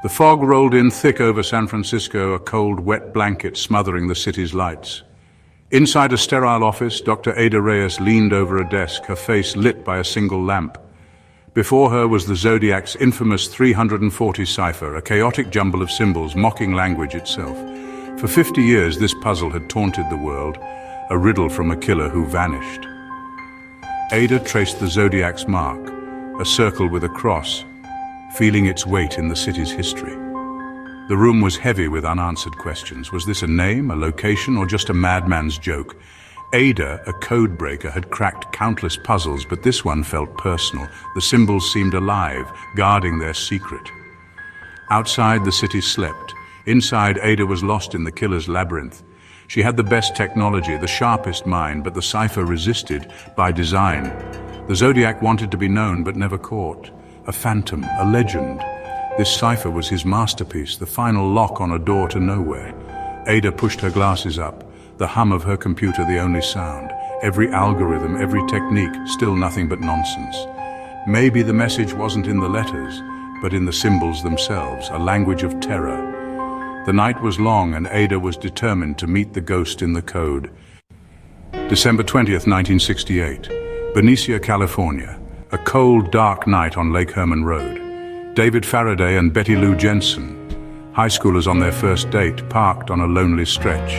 The fog rolled in thick over San Francisco, a cold, wet blanket smothering the city's lights. Inside a sterile office, Dr. Ada Reyes leaned over a desk, her face lit by a single lamp. Before her was the Zodiac's infamous 340 cipher, a chaotic jumble of symbols mocking language itself. For 50 years, this puzzle had taunted the world, a riddle from a killer who vanished. Ada traced the Zodiac's mark, a circle with a cross, feeling its weight in the city's history. The room was heavy with unanswered questions. Was this a name, a location, or just a madman's joke? Ada, a code breaker, had cracked countless puzzles, but this one felt personal. The symbols seemed alive, guarding their secret. Outside, the city slept. Inside, Ada was lost in the killer's labyrinth. She had the best technology, the sharpest mind, but the cipher resisted by design. The Zodiac wanted to be known, but never caught. A phantom, a legend. This cipher was his masterpiece, the final lock on a door to nowhere. Ada pushed her glasses up, the hum of her computer the only sound. Every algorithm, every technique, still nothing but nonsense. Maybe the message wasn't in the letters, but in the symbols themselves, a language of terror. The night was long and Ada was determined to meet the ghost in the code. December 20th, 1968, Benicia, California. A cold, dark night on Lake Herman Road. David Faraday and Betty Lou Jensen, high schoolers on their first date, parked on a lonely stretch.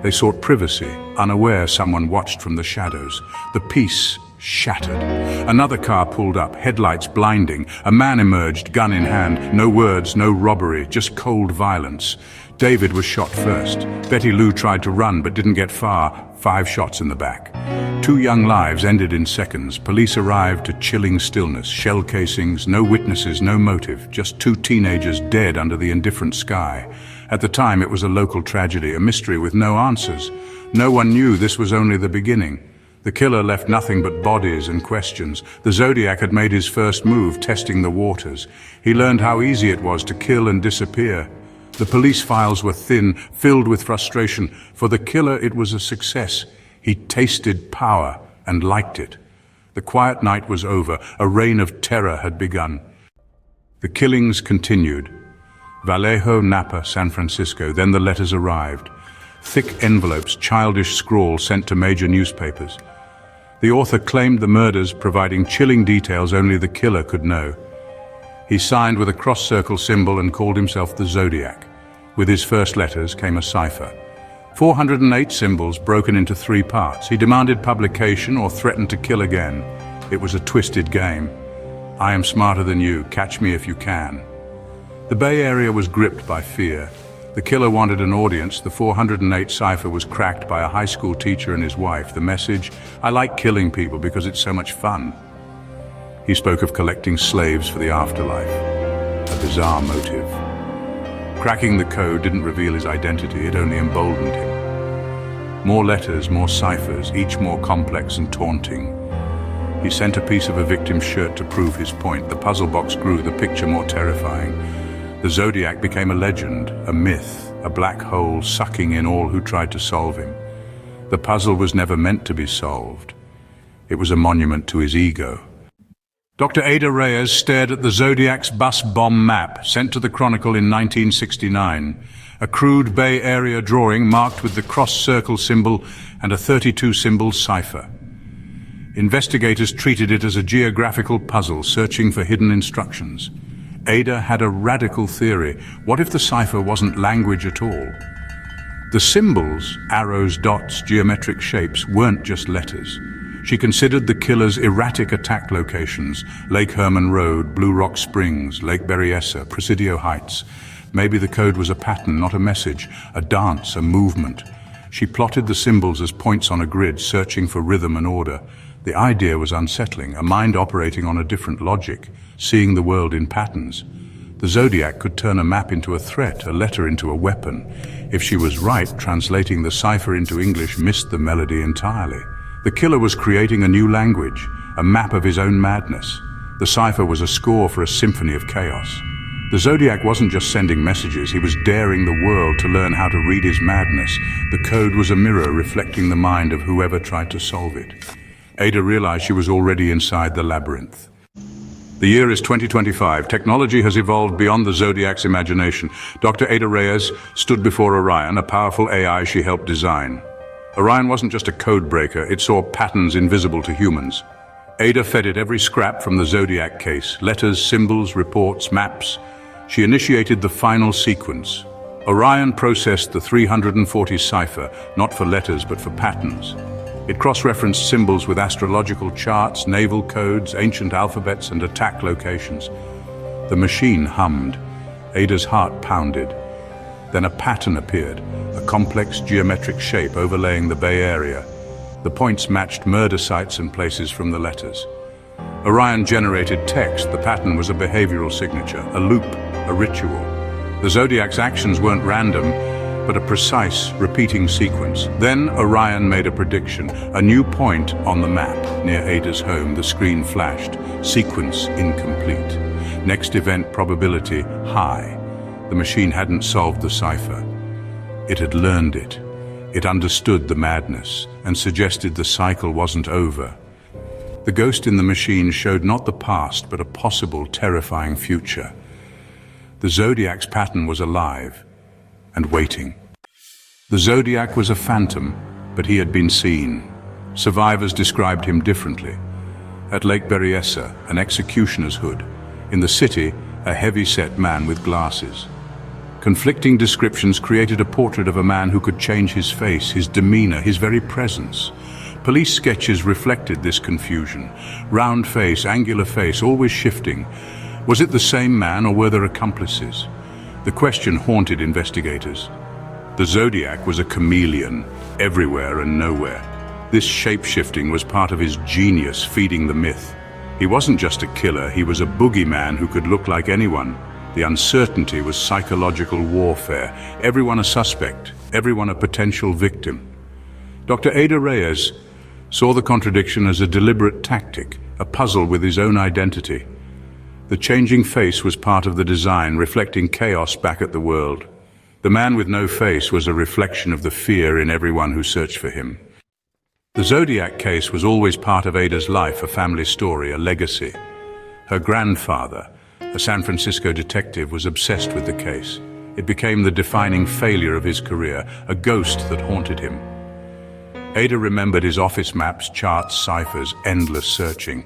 They sought privacy, unaware someone watched from the shadows. The peace shattered. Another car pulled up, headlights blinding. A man emerged, gun in hand. No words, no robbery, just cold violence. David was shot first. Betty Lou tried to run but didn't get far. 5 shots in the back. 2 young lives ended in seconds. Police arrived to chilling stillness. Shell casings, no witnesses, no motive. Just 2 teenagers dead under the indifferent sky. At the time, it was a local tragedy, a mystery with no answers. No one knew this was only the beginning. The killer left nothing but bodies and questions. The Zodiac had made his first move, testing the waters. He learned how easy it was to kill and disappear. The police files were thin, filled with frustration. For the killer, it was a success. He tasted power and liked it. The quiet night was over. A reign of terror had begun. The killings continued. Vallejo, Napa, San Francisco. Then the letters arrived. Thick envelopes, childish scrawl sent to major newspapers. The author claimed the murders, providing chilling details only the killer could know. He signed with a cross-circle symbol and called himself the Zodiac. With his first letters came a cipher. 408 symbols broken into 3 parts. He demanded publication or threatened to kill again. It was a twisted game. I am smarter than you. Catch me if you can. The Bay Area was gripped by fear. The killer wanted an audience. The 408 cipher was cracked by a high school teacher and his wife. The message, I like killing people because it's so much fun. He spoke of collecting slaves for the afterlife. A bizarre motive. Cracking the code didn't reveal his identity, it only emboldened him. More letters, more ciphers, each more complex and taunting. He sent a piece of a victim's shirt to prove his point. The puzzle box grew, the picture more terrifying. The Zodiac became a legend, a myth, a black hole sucking in all who tried to solve him. The puzzle was never meant to be solved. It was a monument to his ego. Dr. Ada Reyes stared at the Zodiac's bus bomb map, sent to the Chronicle in 1969, a crude Bay Area drawing marked with the cross-circle symbol and a 32-symbol cipher. Investigators treated it as a geographical puzzle, searching for hidden instructions. Ada had a radical theory. What if the cipher wasn't language at all? The symbols, arrows, dots, geometric shapes, weren't just letters. She considered the killer's erratic attack locations, Lake Herman Road, Blue Rock Springs, Lake Berryessa, Presidio Heights. Maybe the code was a pattern, not a message, a dance, a movement. She plotted the symbols as points on a grid, searching for rhythm and order. The idea was unsettling, a mind operating on a different logic, seeing the world in patterns. The Zodiac could turn a map into a threat, a letter into a weapon. If she was right, translating the cipher into English missed the melody entirely. The killer was creating a new language, a map of his own madness. The cipher was a score for a symphony of chaos. The Zodiac wasn't just sending messages, he was daring the world to learn how to read his madness. The code was a mirror reflecting the mind of whoever tried to solve it. Ada realized she was already inside the labyrinth. The year is 2025. Technology has evolved beyond the Zodiac's imagination. Dr. Ada Reyes stood before Orion, a powerful AI she helped design. Orion wasn't just a code breaker, it saw patterns invisible to humans. Ada fed it every scrap from the Zodiac case, letters, symbols, reports, maps. She initiated the final sequence. Orion processed the 340 cipher, not for letters but for patterns. It cross-referenced symbols with astrological charts, naval codes, ancient alphabets, and attack locations. The machine hummed. Ada's heart pounded. Then a pattern appeared, a complex geometric shape overlaying the Bay Area. The points matched murder sites and places from the letters. Orion generated text. The pattern was a behavioral signature, a loop, a ritual. The Zodiac's actions weren't random, but a precise, repeating sequence. Then Orion made a prediction. A new point on the map near Ada's home. The screen flashed. Sequence incomplete. Next event probability high. The machine hadn't solved the cipher. It had learned it. It understood the madness and suggested the cycle wasn't over. The ghost in the machine showed not the past, but a possible, terrifying future. The Zodiac's pattern was alive and waiting. The Zodiac was a phantom, but he had been seen. Survivors described him differently. At Lake Berryessa, an executioner's hood. In the city, a heavy-set man with glasses. Conflicting descriptions created a portrait of a man who could change his face, his demeanor, his very presence. Police sketches reflected this confusion. Round face, angular face, always shifting. Was it the same man or were there accomplices? The question haunted investigators. The Zodiac was a chameleon, everywhere and nowhere. This shape-shifting was part of his genius, feeding the myth. He wasn't just a killer, he was a boogeyman who could look like anyone. The uncertainty was psychological warfare. Everyone a suspect, everyone a potential victim. Dr. Ada Reyes saw the contradiction as a deliberate tactic, a puzzle with his own identity. The changing face was part of the design, reflecting chaos back at the world. The man with no face was a reflection of the fear in everyone who searched for him. The Zodiac case was always part of Ada's life, a family story, a legacy. Her grandfather, a San Francisco detective, was obsessed with the case. It became the defining failure of his career, a ghost that haunted him. Ada remembered his office maps, charts, ciphers, endless searching.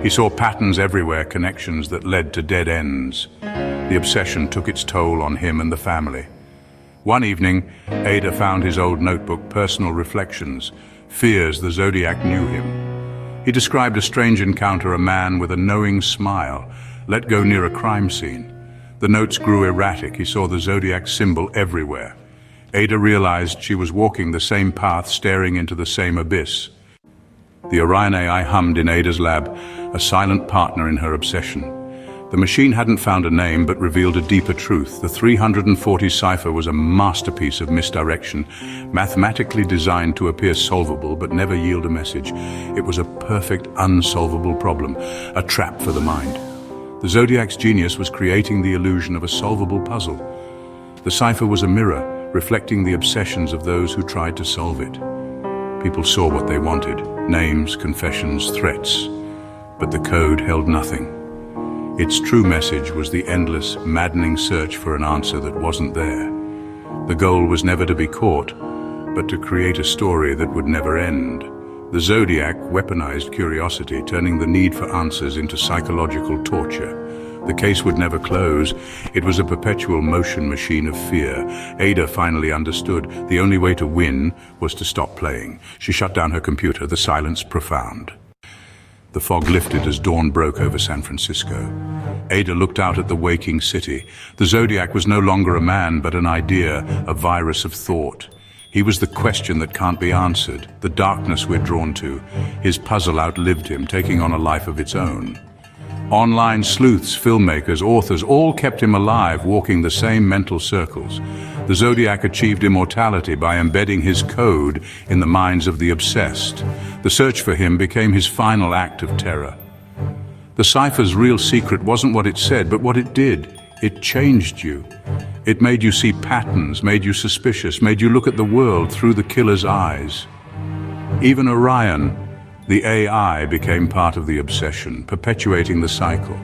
He saw patterns everywhere, connections that led to dead ends. The obsession took its toll on him and the family. One evening, Ada found his old notebook, personal reflections, fears the Zodiac knew him. He described a strange encounter, a man with a knowing smile, let go near a crime scene. The notes grew erratic. He saw the Zodiac symbol everywhere. Ada realized she was walking the same path, staring into the same abyss. The Orion AI hummed in Ada's lab, a silent partner in her obsession. The machine hadn't found a name, but revealed a deeper truth. The 340 cipher was a masterpiece of misdirection, mathematically designed to appear solvable but never yield a message. It was a perfect, unsolvable problem, a trap for the mind. The Zodiac's genius was creating the illusion of a solvable puzzle. The cipher was a mirror, reflecting the obsessions of those who tried to solve it. People saw what they wanted, names, confessions, threats, but the code held nothing. Its true message was the endless, maddening search for an answer that wasn't there. The goal was never to be caught, but to create a story that would never end. The Zodiac weaponized curiosity, turning the need for answers into psychological torture. The case would never close. It was a perpetual motion machine of fear. Ada finally understood. The only way to win was to stop playing. She shut down her computer, the silence profound. The fog lifted as dawn broke over San Francisco. Ada looked out at the waking city. The Zodiac was no longer a man, but an idea, a virus of thought. He was the question that can't be answered, the darkness we're drawn to. His puzzle outlived him, taking on a life of its own. Online sleuths, filmmakers, authors, all kept him alive, walking the same mental circles. The Zodiac achieved immortality by embedding his code in the minds of the obsessed. The search for him became his final act of terror. The cipher's real secret wasn't what it said, but what it did. It changed you. It made you see patterns, made you suspicious, made you look at the world through the killer's eyes. Even Orion, The AI became part of the obsession, perpetuating the cycle.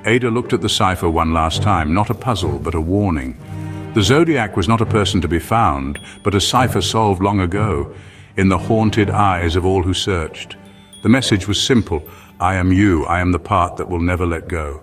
Ada looked at the cipher one last time, not a puzzle, but a warning. The Zodiac was not a person to be found, but a cipher solved long ago, in the haunted eyes of all who searched. The message was simple: I am you, I am the part that will never let go.